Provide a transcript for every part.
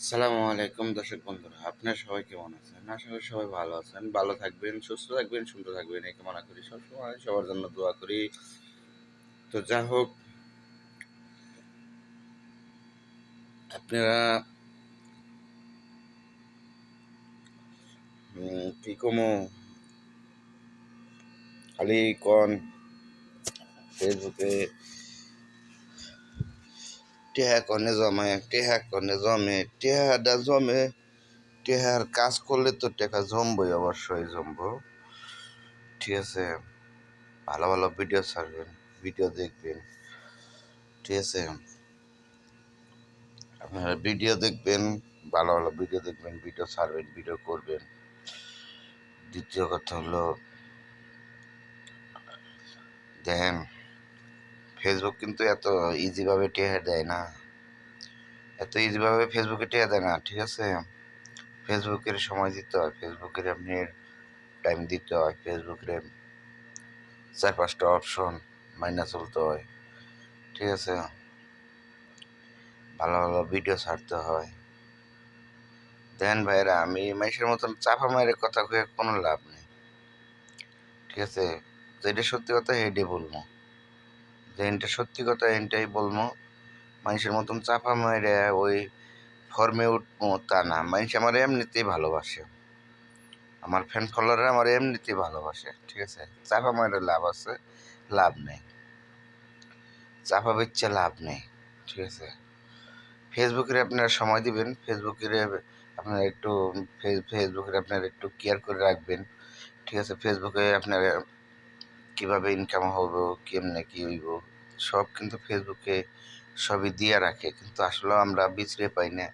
আসসালামু আলাইকুম দর্শক বন্ধুরা, আপনারা সবাই কেমন আছেন? আশা করি সবাই ভালো আছেন, ভালো থাকবেন, সুস্থ থাকবেন, সুন্দর থাকবেন এই কামনা করি। সবসময় সবার জন্য দোয়া করি। তো যা হোক, আপনারা কি কমো খালি কন ফেসবুকে টেহাটা জমে, টেহার কাজ করলে তো টেকা জমবই, অবশ্যই জমবো। ঠিক আছে, ভালো ভালো ভিডিও ছাড়বেন, ভিডিও দেখবেন। ঠিক আছে, আপনারা ভিডিও দেখবেন, ভালো ভালো ভিডিও দেখবেন, ভিডিও ছাড়বেন, ভিডিও করবেন। দ্বিতীয় কথা হলো, দেখেন, ফেসবুক কিন্তু এত ইজিভাবে টেহা দেয় না, এত ইজিভাবে ফেসবুকে টেহা দেয় না। ঠিক আছে, ফেসবুকের সময় দিতে হয়, ফেসবুকের আপনার টাইম দিতে হয়, ফেসবুকের 4-5টা অপশন মাইনা চলতে হয়। ঠিক আছে, ভালো ভালো ভিডিও ছাড়তে হয়। দেখেন ভাইরা, আমি মানুষের মতন চাপা মায়ের কথা কয়ে কোনো লাভ নেই। ঠিক আছে, যেটা সত্যি কথা সেটাই বলবো, যেটা সত্যি কথা এটাই বলবো। মানুষের মতন চাপা মেরে ওই ফর্মে উঠবো তা না। মানুষ আমার এমনিতেই ভালোবাসে, আমার ফ্যান ফলোয়াররা আমার এমনিতেই ভালোবাসে। ঠিক আছে, চাপা মেরে লাভ আছে? লাভ নেই, চাপা বেচছে লাভ নেই। ঠিক আছে, ফেসবুকের আপনারা সময় দিবেন, ফেসবুকের আপনারা একটু ফেসবুকের আপনারা একটু কেয়ার করে রাখবেন। ঠিক আছে, ফেসবুকে আপনার কিভাবে ইনকাম হবো, কেমনে কি হইব, সব কিন্তু ফেসবুকে সবই দিয়ে রাখে, কিন্তু আসলে আমরা বিছড়ে পাই না,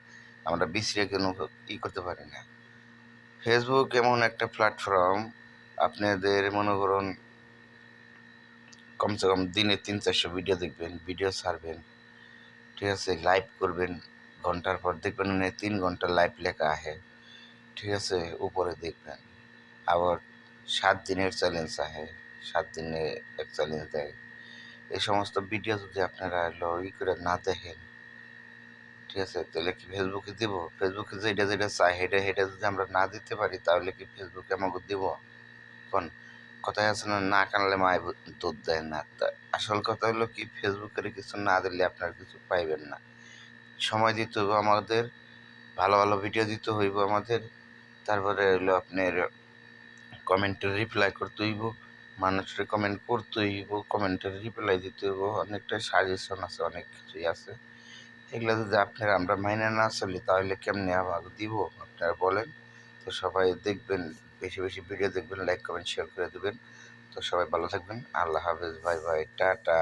আমরা বিছড়ে কেন করতে পারি না। ফেসবুক এমন একটা প্ল্যাটফর্ম, আপনাদের মনে করুন কমসে কম দিনে 300-400 ভিডিও দেখবেন, ভিডিও ছাড়বেন। ঠিক আছে, লাইভ করবেন, ঘন্টার পর দেখবেন 3 ঘন্টা লাইভ লেখা আহে। ঠিক আছে, উপরে দেখবেন আবার 7 দিনের চ্যালেঞ্জ আহে, 7 দিনে এক চ্যালেঞ্জ দেয়। এই সমস্ত ভিডিও যদি আপনারা করে না দেখেন, ঠিক আছে, তাহলে কি ফেসবুকে দিব? ফেসবুকে যেটা যেটা চাই হেটা হেটা যদি আমরা না দিতে পারি, তাহলে কি ফেসবুকে আমাকে দিব? কোন কথায় আছে না, না কানলে মায় দুধ দেয় না। তা আসল কথা হলো কি, ফেসবুকের কিছু না দিলে আপনার কিছু পাইবেন না। সময় দিতে হইব আমাদের, ভালো ভালো ভিডিও দিতে হইব আমাদের, তারপরে হলো আপনার কমেন্টের রিপ্লাই করতে হইব, মানুষের কমেন্ট পড়তে হইব, কমেন্টের রিপ্লাই দিতে হইব, অনেকটা সাজেশন আছে, অনেক কিছুই আছে। এগুলো যদি আপনারা আমরা মাইনে না চলি, তাহলে কেমনে আমাকে দিব আপনারা বলেন? তো সবাই দেখবেন, বেশি বেশি ভিডিও দেখবেন, লাইক কমেন্ট শেয়ার করে দেবেন। তো সবাই ভালো থাকবেন, আল্লাহ হাফেজ, বাই বাই, টাটা।